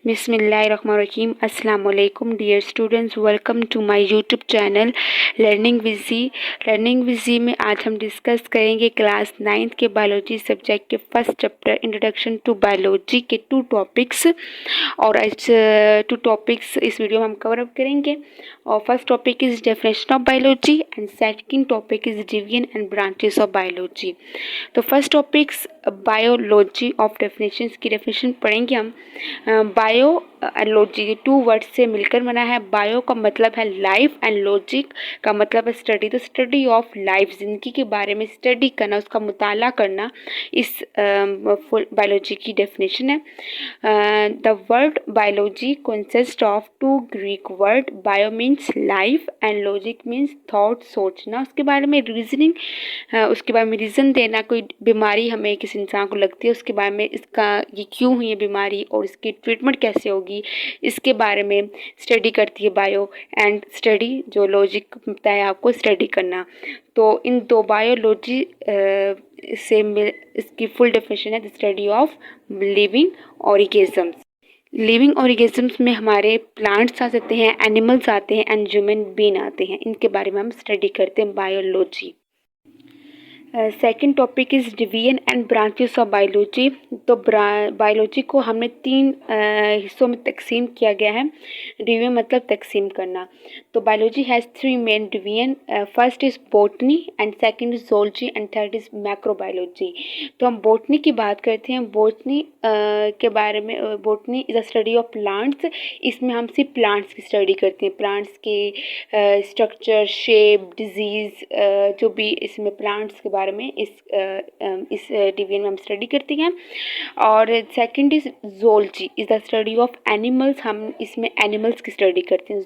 बिस्मिल्लाहिर्रहमानिर्रहीम। अस्सलाम वालेकुम dear students, welcome to my YouTube channel learning with G. Learning with G में आज हम डिस्कस करेंगे क्लास 9th के बायोलॉजी सब्जेक्ट के first chapter introduction to biology के 2 टॉपिक्स। और आज 2 टॉपिक्स इस वीडियो में हम कवर अप करेंगे। और first topic is definition of biology and second topic is division and branches of biology. तो first topics biology of definitions की डेफिनेशन पढ़ेंगे हम। बायोलॉजी 2 वर्ड से मिलकर बना है। बायो का मतलब है लाइफ एंड लॉजिक का मतलब है स्टडी। तो स्टडी ऑफ लाइफ, जिंदगी के बारे में स्टडी करना, उसका मुताला करना, इस बायोलॉजी की डेफिनेशन है। The word biology consist of 2 Greek word. Bio means life and logic means thought, सोचना, उसके बारे में रीजनिंग, उसके बारे में रीज़न देना। कोई बीमारी हमें किसी इंसान को लगती है, उसके बारे में इसका ये क्यों हुई है बीमारी और इसकी ट्रीटमेंट कैसे होगी, इसके बारे में स्टडी करती है बायो। एंड स्टडी जो लॉजिक बताया आपको स्टडी करना। तो इन 2 बायोलॉजी से इसकी फुल डेफिनेशन है the study of living organisms. Living organisms में हमारे प्लांट्स आ सकते हैं, एनिमल्स आते हैं एंड ह्यूमन बीइंग आते हैं। इनके बारे में हम स्टडी करते हैं biology. Second topic is division and branches of biology. तो बायोलॉजी को हमने 3 हिस्सों में तकसीम किया गया है। डिवीजन मतलब तकसीम करना। तो biology has 3 main division. First is botany and second is zoology and third is macrobiology. तो हम बॉटनी की बात करते हैं। बॉटनी के बारे में, botany is a study of plants. इसमें हम सिर्फ प्लांट्स की स्टडी करते हैं, प्लांट्स के स्ट्रक्चर, शेप, डिजीज़, जो भी इसमें प्लांट्स के बारे में इस डिवीजन में हम स्टडी करते हैं। और second is zoology is the study of animals. हम इसमें एनिमल्स की स्टडी करते हैं।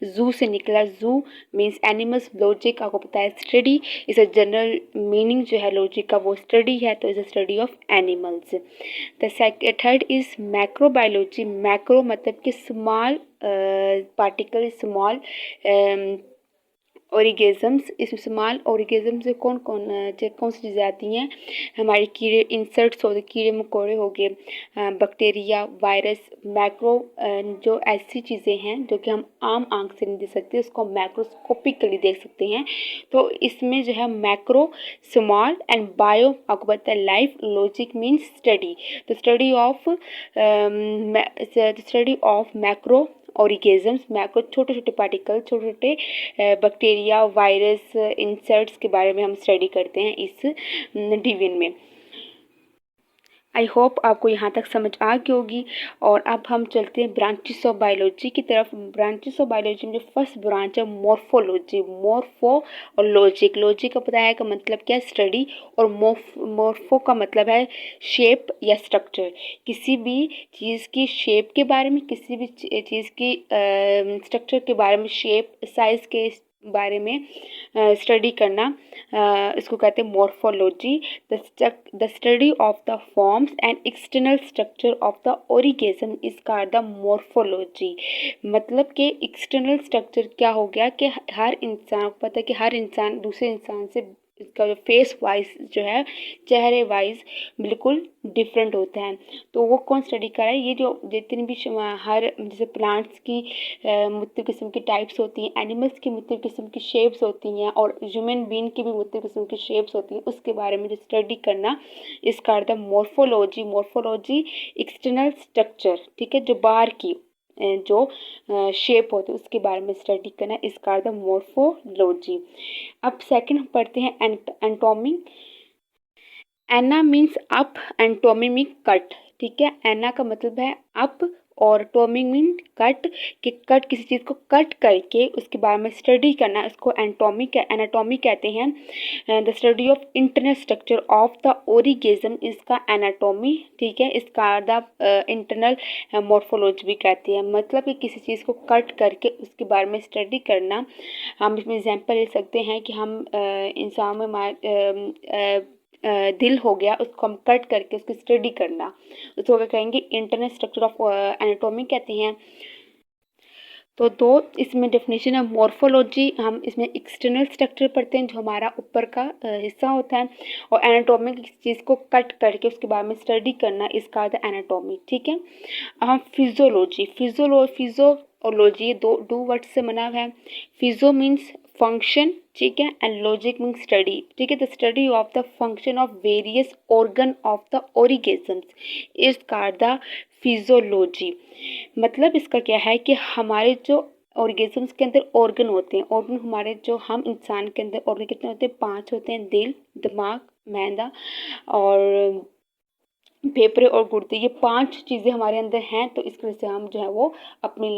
जू से निकला, जू मीन्स एनिमल्स। लॉजिक आपको पता है study is a general meaning जो है लॉजिक का वो स्टडी है, तो is a study of animals. The third is macrobiology. Macro मतलब कि स्मॉल पार्टिकल, स्मॉल ऑर्गेनिजम्स। इस स्मॉल ऑर्गेनिज्म से कौन सी चीज़ें आती हैं? हमारे कीड़े, इंसेक्ट्स हो गए, कीड़े मकोड़े हो गए, बैक्टीरिया, वायरस। मैक्रो जो ऐसी चीज़ें हैं जो कि हम आम आंख से नहीं देख सकते, उसको मैक्रोस्कोपिकली देख सकते हैं। तो इसमें जो है मैक्रो, स्मॉल एंड बायो आपको पता है लाइफ, लॉजिक मीन्स स्टडी। तो study of macro organisms, macro छोटे छोटे पार्टिकल, छोटे छोटे बैक्टीरिया, वायरस, इंसेक्ट्स के बारे में हम स्टडी करते हैं इस डिवीजन में। आई होप आपको यहाँ तक समझ आ गई होगी। और अब हम चलते हैं ब्रांचेस ऑफ बायोलॉजी की तरफ। ब्रांचेस ऑफ बायोलॉजी में जो फर्स्ट ब्रांच है मॉर्फोलॉजी। मॉर्फो और लॉजिक। लॉजिक का पता है का मतलब क्या है? स्टडी। और मॉर्फो का मतलब है शेप या स्ट्रक्चर। किसी भी चीज़ की शेप के बारे में, किसी भी चीज़ की स्ट्रक्चर के बारे में, शेप, साइज़ के बारे में स्टडी करना, इसको कहते हैं morphology. The study of the forms and external structure of the organism is called the morphology. मतलब कि एक्सटर्नल स्ट्रक्चर क्या हो गया कि हर इंसान को पता है कि हर इंसान दूसरे इंसान से इसका जो फेस वाइज जो है, चेहरे वाइज बिल्कुल डिफरेंट होता है। तो वो कौन स्टडी कर रहा है? ये जो जितनी भी हर जैसे प्लांट्स की मुख्तलिफ किस्म की टाइप्स होती हैं, एनिमल्स की मुख्तलिफ किस्म की शेप्स होती हैं, और ह्यूमन बीइंग की भी मुख्तलिफ किस्म की शेप्स होती हैं, उसके बारे में जो स्टडी करना इसका अर्थ है मॉर्फोलॉजी। मॉर्फोलॉजी एक्सटर्नल स्ट्रक्चर, ठीक है, जो बाहर की जो शेप होती है उसके बारे में स्टडी करना, इसका अर्थ है मॉर्फोलॉजी। अब सेकंड पढ़ते हैं anatomy. Ana means up and tomy mean cut, ठीक है। एना का मतलब है अप और टोमी मीन कट, कि कट किसी चीज़ को कट करके उसके बारे में स्टडी करना, उसको एनाटॉमी कहते हैं। The study of internal structure of the organism इसका एनाटॉमी, ठीक है। इसका द इंटरनल मॉर्फोलॉजी भी कहते हैं। मतलब कि किसी चीज़ को कट करके उसके बारे में स्टडी करना। हम इसमें एग्जांपल ले सकते हैं कि हम इंसान में दिल हो गया, उसको हम कट करके उसकी स्टडी करना, उसको क्या कहेंगे? इंटरनल स्ट्रक्चर ऑफ एनाटॉमी कहते हैं। तो दो इसमें डेफिनेशन है। मॉर्फोलॉजी, हम इसमें एक्सटर्नल स्ट्रक्चर पढ़ते हैं जो हमारा ऊपर का हिस्सा होता है, और एनाटॉमी किसी चीज़ को कट करके उसके बारे में स्टडी करना, इसका अर्थ एनाटॉमी। ठीक है। अब हम फिजियोलॉजी, फिजियोलॉजी दो वर्ड से बना है। फिजियो मीन्स फंक्शन, ठीक है, एंड लॉजिक मीन्स स्टडी, ठीक है। The study of the function of various organ of the organisms is called the physiology. मतलब इसका क्या है कि हमारे जो ऑर्गेनिजम्स के अंदर ऑर्गन होते हैं, ऑर्गन हमारे जो हम इंसान के अंदर ऑर्गन कितने होते हैं? 5 होते हैं। दिल, दिमाग, मैदा और फेफड़े और गुर्दे, ये 5 चीज़ें हमारे अंदर हैं। तो इस वजह से हम जो है वो अपनी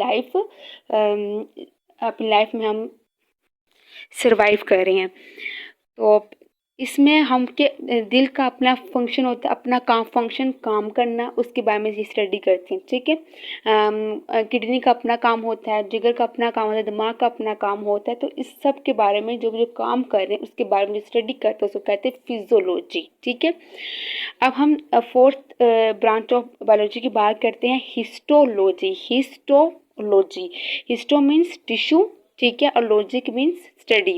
लाइफ में हम सर्वाइव कर रहे हैं। तो इसमें हम के दिल का अपना फंक्शन होता है, अपना काम करना, उसके बारे में ये स्टडी करते हैं, ठीक है। किडनी का अपना काम होता है, जिगर का अपना काम होता है, दिमाग का अपना काम होता है। तो इस सब के बारे में जो काम कर रहे हैं उसके बारे में स्टडी करते हैं, उसको कहते हैं फिजियोलॉजी, ठीक है। अब हम फोर्थ ब्रांच ऑफ बायोलॉजी की बात करते हैं, हिस्टोलॉजी। हिस्टो मीन्स टिश्यू, ठीक है, और लॉजिक मीन्स स्टडी।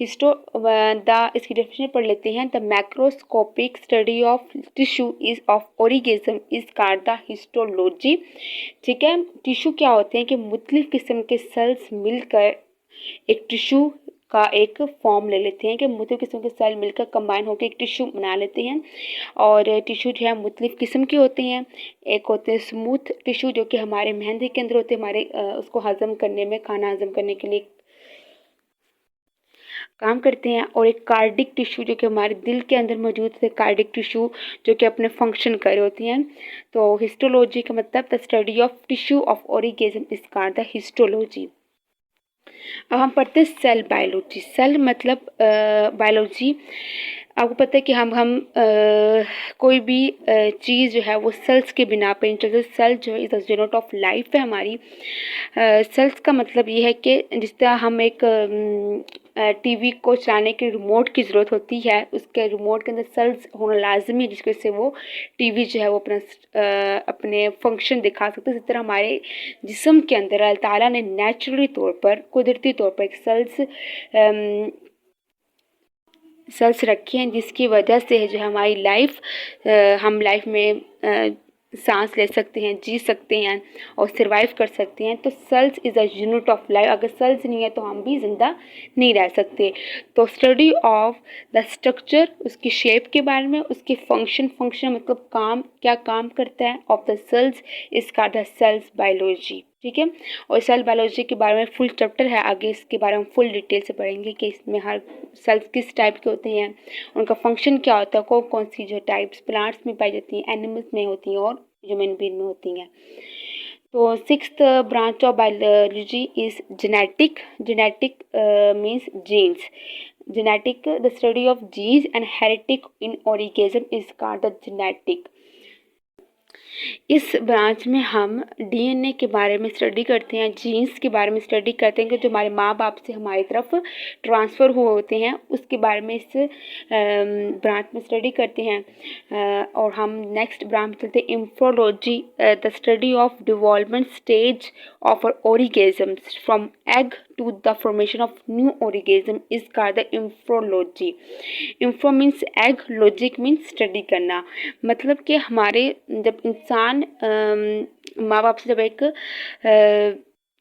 इसकी डेफिनेशन पढ़ लेते हैं। The macroscopic study of tissue is of organism is called the histology, ठीक है। टिश्यू क्या होते हैं कि मुख्तलिफ किस्म के सेल्स मिलकर एक टिश्यू का एक फॉर्म ले लेते हैं, कि मुख्तलिफ किस्म के सेल मिलकर कंबाइन होकर एक टिश्यू बना लेते हैं। और टिश्यू जो है मुख्तलिफ किस्म के होते हैं। एक होते हैं स्मूथ टिश्यू जो कि हमारे मेहंदी के अंदर होते हैं, हमारे उसको हजम करने में, खाना हजम करने के लिए काम करते हैं। और एक कार्डिक टिश्यू जो कि हमारे दिल के अंदर मौजूद है, कार्डिक टिश्यू जो कि अपने फंक्शन कर रहे होती हैं। तो हिस्टोलॉजी का मतलब the study of tissue of organism is called the histology. अब हम पढ़ते हैं सेल बायोलॉजी। सेल मतलब बायोलॉजी। आपको पता है कि हम कोई भी चीज़ जो है वो सेल्स के बिना पे चलते। सेल जो है is the unit of life है हमारी। सेल्स का मतलब ये है कि जिस तरह हम एक टीवी को चलाने के रिमोट की ज़रूरत होती है, उसके रिमोट के अंदर सेल्स होना लाजमी है जिसकी वजह से वो टीवी जो है वो अपने फंक्शन दिखा सकते हैं। इस तरह हमारे जिस्म के अंदर अल्लाह ताला ने नेचुरली तौर पर, कुदरती तौर पर एक सेल्स रखे हैं, जिसकी वजह से जो हमारी लाइफ, हम लाइफ में सांस ले सकते हैं, जी सकते हैं और सर्वाइव कर सकते हैं। तो cells is a unit of life. अगर सेल्स नहीं है तो हम भी ज़िंदा नहीं रह सकते। तो स्टडी ऑफ द स्ट्रक्चर, उसकी शेप के बारे में, उसके फंक्शन मतलब क्या काम करता है ऑफ द सेल्स, इसका द सेल्स बायोलॉजी, ठीक है। और सेल बायोलॉजी के बारे में फुल चैप्टर है, आगे इसके बारे में फुल डिटेल से पढ़ेंगे कि इसमें हर सेल्स किस टाइप के होते हैं, उनका फंक्शन क्या होता है, कौन सी जो टाइप्स प्लांट्स में पाई जाती हैं, एनिमल्स में होती हैं और ह्यूमन बीइंग में होती हैं। तो sixth branch of biology is genetic. Genetic means genes. Genetic the study of genes and heredity in organism is called the genetic. इस ब्रांच में हम डीएनए के बारे में स्टडी करते हैं, जीन्स के बारे में स्टडी करते हैं कि जो हमारे माँ बाप से हमारी तरफ ट्रांसफ़र हुए होते हैं, उसके बारे में इस ब्रांच में स्टडी करते हैं। और हम नेक्स्ट ब्रांच में चलते हैं embryology, the study of development stage of organisms from egg to the formation of new organism is called the embryology. Embryo means egg, logic means study करना। मतलब कि हमारे जब इंसान माँ बाप से जब एक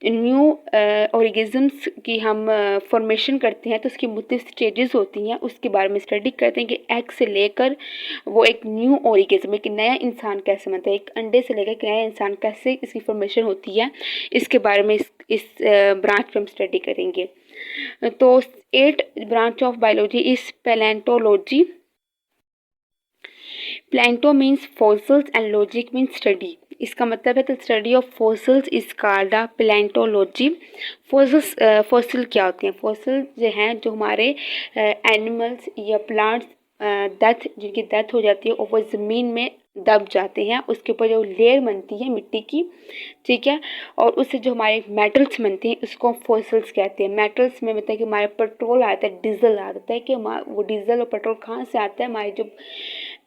न्यू ऑर्गेनिजम्स की हम फॉर्मेशन करते हैं तो उसकी मुख्तलिफ स्टेजेस होती हैं, उसके बारे में स्टडी करते हैं कि एग से लेकर वो एक न्यू ऑर्गेनिज्म, एक नया इंसान कैसे बनता है, एक अंडे से लेकर एक नया इंसान कैसे इसकी फॉर्मेशन होती है, इसके बारे में इस ब्रांच में हम स्टडी करेंगे। तो 8th branch of biology is palaeontology. Palaeonto means fossils and logic means study. इसका मतलब है the study of fossils is called the palaeontology. Fossil क्या होते हैं? फॉसिल जो हैं जो हमारे एनिमल्स या प्लांट्स जिनकी डेथ हो जाती है और वो ज़मीन में दब जाते हैं, उसके ऊपर जो लेयर बनती है मिट्टी की, ठीक है, और उससे जो हमारे मेटल्स बनते हैं उसको फॉसिल्स कहते हैं। मेटल्स में मतलब कि हमारे पेट्रोल आता है, डीजल आता है, कि वो डीजल और पेट्रोल कहाँ से आता है? हमारे जो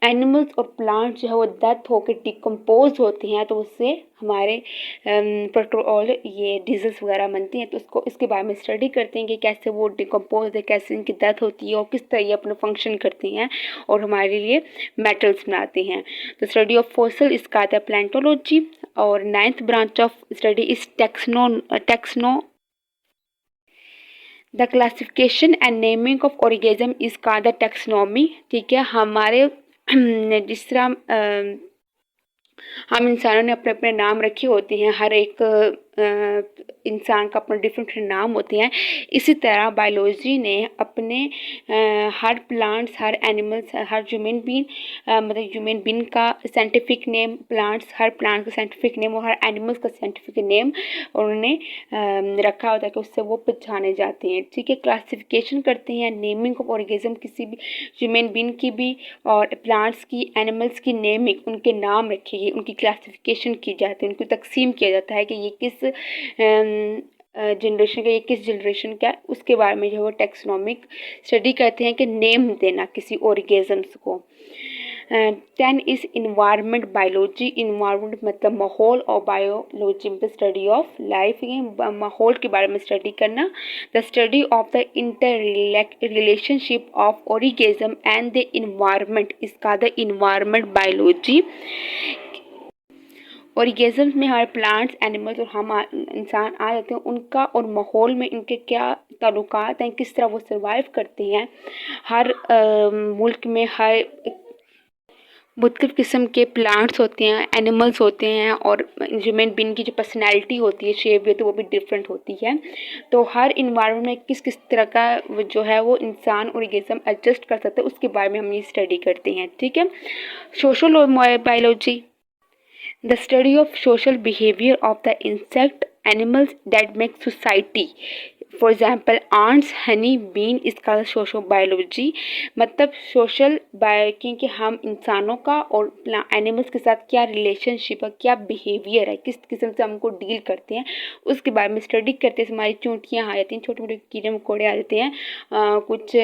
एनिमल्स और प्लांट्स जो है वो डेथ होकर डिकम्पोज होते हैं, तो उससे हमारे पेट्रोल ये डीजल्स वगैरह बनती हैं। तो उसको इसके बारे में स्टडी करते हैं कि कैसे वो डिकम्पोज है, कैसे इनकी डेथ होती है और किस तरह ये अपना फंक्शन करते हैं और हमारे लिए मेटल्स बनाते हैं। तो स्टडी ऑफ फॉसिल इसका आता है प्लांटोलॉजी। और 9th branch of study is taxono the classification and naming of organism is called the taxonomy. ठीक है, हमारे जिस तरह हम इंसानों ने अपने अपने नाम रखे होते हैं, हर एक इंसान का अपना डिफरेंट नाम होते हैं, इसी तरह बायोलॉजी ने अपने हर प्लांट्स, हर एनिमल्स, हर ह्यूमन बीन मतलब ह्यूमन बीन का साइंटिफिक नेम, प्लांट्स, हर प्लांट का साइंटिफिक नेम और हर एनिमल्स का साइंटिफिक नेम उन्होंने रखा होता है कि उससे वो पहचाने जाते हैं। ठीक है, क्लासिफिकेशन करते हैं, नेमिंग ऑफ ऑर्गेनिज्म किसी भी ह्यूमन बीन की भी और प्लांट्स की, एनिमल्स की नेमिंग, उनके नाम रखे गए, उनकी क्लासिफिकेशन की जाती है, उनको तकसीम किया जाता है कि ये किस जनरेशन का, ये किस जनरेशन का, उसके बारे में जो है वो टैक्सोनॉमिक स्टडी करते हैं कि नेम देना किसी ऑर्गेनिज्म्स को। 10 इज इन्वायरमेंट बायोलॉजी। इन्वायरमेंट मतलब माहौल और बायोलॉजी मतलब स्टडी ऑफ लाइफ, ये माहौल के बारे में स्टडी करना। The study of the inter relationship of organism and the environment इसका द इन्वायरमेंट बायोलॉजी। ऑर्गेनिज्म्स में हमारे प्लांट्स, एनिमल्स और हम इंसान आ जाते हैं, उनका और माहौल में इनके क्या ताल्लुकात हैं, किस तरह वो सर्वाइव करते हैं। हर मुल्क में हर मुख्तलिफ किस्म के प्लांट्स होते हैं, एनिमल्स होते हैं और ह्यूमन बीइंग की जो पर्सनैलिटी होती है, शेप भी होती है, वो भी डिफरेंट होती है। तो हर इन्वायरमेंट में किस किस तरह का जो है वो इंसान ऑर्गेनिज्म एडजस्ट कर सकते हैं, उसके बारे में हम ये स्टडी करते हैं। ठीक है, social biology the study of social behavior of the insect animals that make society, for example ants, honey, bean इसका सोशल बायोलॉजी मतलब सोशल बायो, क्योंकि हम इंसानों का और एनिमल्स के साथ क्या रिलेशनशिप है, क्या बिहेवियर है, किस किस्म से हमको डील करते हैं, उसके बारे में स्टडी करते हैं। हमारी चूंटियाँ आ जाती हैं, छोटे छोटे कीड़े मकोड़े आ जाते हैं, कुछ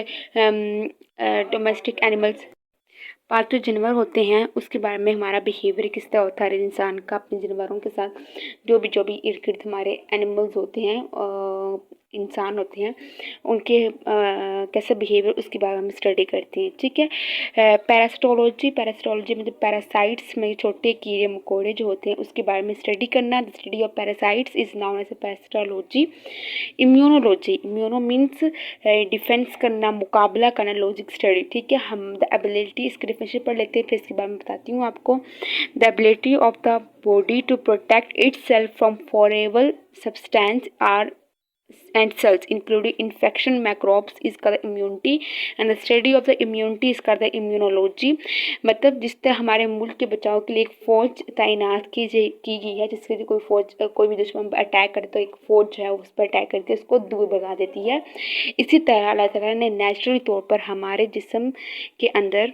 डोमेस्टिक एनिमल्स पालतू जानवर होते हैं, उसके बारे में हमारा बिहेवियर किस तरह होता है इंसान का अपने जानवरों के साथ, जो भी इर्द गिर्द हमारे एनिमल्स होते हैं, इंसान होते हैं, उनके कैसे बिहेवियर, उसके बारे में हम स्टडी करते हैं। ठीक है, पैरासिटोलॉजी मतलब पैरासाइट्स में छोटे कीड़े मकोड़े जो होते हैं, उसके बारे में स्टडी करना। The study of parasites is known as parasitology. Immuno means defence करना, मुकाबला करना, लॉजिक स्टडी। ठीक है, हम द एबिलिटी, इसके डिफिनेशन पढ़ लेते हैं, फिर इसके बारे में बताती हूँ आपको। The ability of the body to protect itself from foreign substance are and cells including infection microbes is called immunity and the study of the immunity is called the immunology। मतलब जिस तरह हमारे मुल्क के बचाव के लिए एक फ़ौज तैनात की गई है, जिससे कोई भी दुश्मन अटैक करे तो एक फ़ौज जो है उस पर अटैक करके उसको दूर भगा देती है, इसी तरह अल्लाह ताला ने नेचुरली तौर पर हमारे जिस्म के अंदर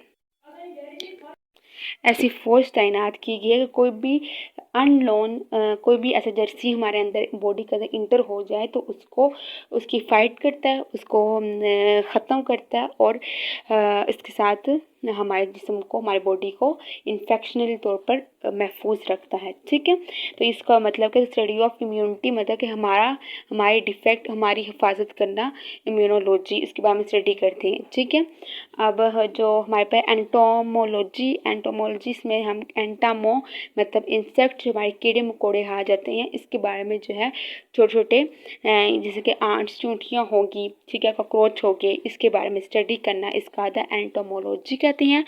ऐसी फ़ौज तैनात की गई है कि कोई भी अननोन कोई भी ऐसा जर्सी हमारे अंदर बॉडी के अंदर इंटर हो जाए तो उसको उसकी फ़ाइट करता है, उसको ख़त्म करता है और इसके साथ हमारे जिस्म को, हमारी बॉडी को इन्फेक्शनल तौर पर महफूज रखता है। ठीक है, तो इसका मतलब कि स्टडी ऑफ इम्यूनिटी मतलब कि हमारे डिफेक्ट, हमारी हिफाजत करना, इम्यूनोलॉजी, इसके बारे में स्टडी करते हैं। ठीक है, अब जो हमारे पास एंटोमोलॉजी में हम एंटामो मतलब इंसेक्ट, जो हमारे कीड़े मकोड़े आ जाते हैं, इसके बारे में जो है छोटे छोटे जैसे कि आंट्स, चूंटियाँ होगी, ठीक है, कॉकरोच हो गए, इसके बारे में स्टडी करना, इसका द एंटोमोलॉजी कहते हैं।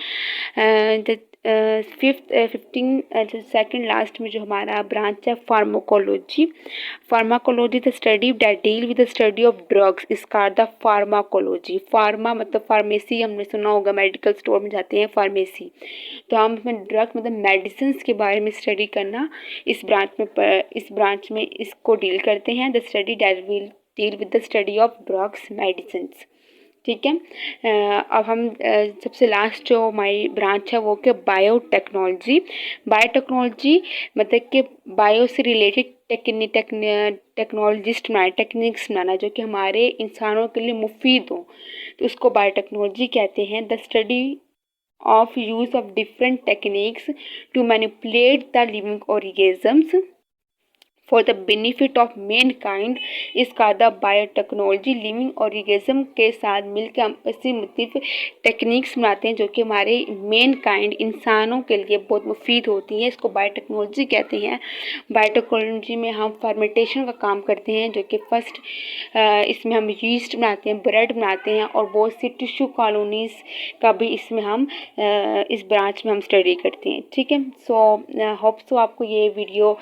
सेकंड लास्ट में जो हमारा ब्रांच है pharmacology. Pharmacology the study that deal with the study of drugs इसका द फार्माकोलॉजी। फार्मा मतलब फार्मेसी, हमने सुना होगा, मेडिकल स्टोर में जाते हैं फार्मेसी, तो हम इसमें ड्रग्स मतलब मेडिसिन के बारे में स्टडी करना इस ब्रांच में इसको डील करते हैं। The study that will deal with the study of drugs medicine. ठीक है, अब हम सबसे लास्ट जो हमारी ब्रांच है वो क्या, बायोटेक्नोलॉजी। बायोटेक्नोलॉजी मतलब कि बायो से रिलेटेड टेक्नोलॉजिस्ट बनाना, टेक्निक्स बनाना जो कि हमारे इंसानों के लिए मुफीद हो, तो उसको बायोटेक्नोलॉजी कहते हैं। The study of use of different techniques to manipulate the living organisms for the benefit of main kind इस कहा द बायोटेक्नोलॉजी। लिविंग ऑर्गेनिज्म के साथ मिलकर हम ऐसी मुख्तलिफ टेक्निक्स बनाते हैं जो कि हमारे मेन काइंड इंसानों के लिए बहुत मुफीद होती हैं। इसको बायोटेक्नोलॉजी कहते हैं। बायोटेक्नोलॉजी में हम फर्मेंटेशन का काम करते हैं जो कि फर्स्ट इसमें हम यीस्ट बनाते हैं, ब्रेड बनाते हैं और बहुत सी टिश्यू कॉलोनीज़ का भी इसमें हम इस ब्रांच में हम स्टडी करते हैं। ठीक है, सो होप सो आपको ये वीडियो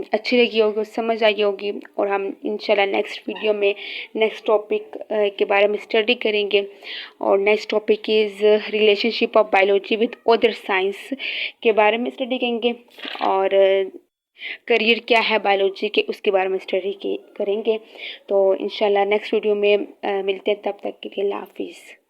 अच्छी लगी होगी, समझ आई होगी और हम इंशाल्लाह नेक्स्ट वीडियो में नेक्स्ट टॉपिक के बारे में स्टडी करेंगे। और next topic is relationship of biology with other science के बारे में स्टडी करेंगे और करियर क्या है बायोलॉजी के उसके बारे में स्टडी करेंगे। तो इंशाल्लाह नेक्स्ट वीडियो में मिलते हैं, तब तक के लिए अल्लाह हाफिज़।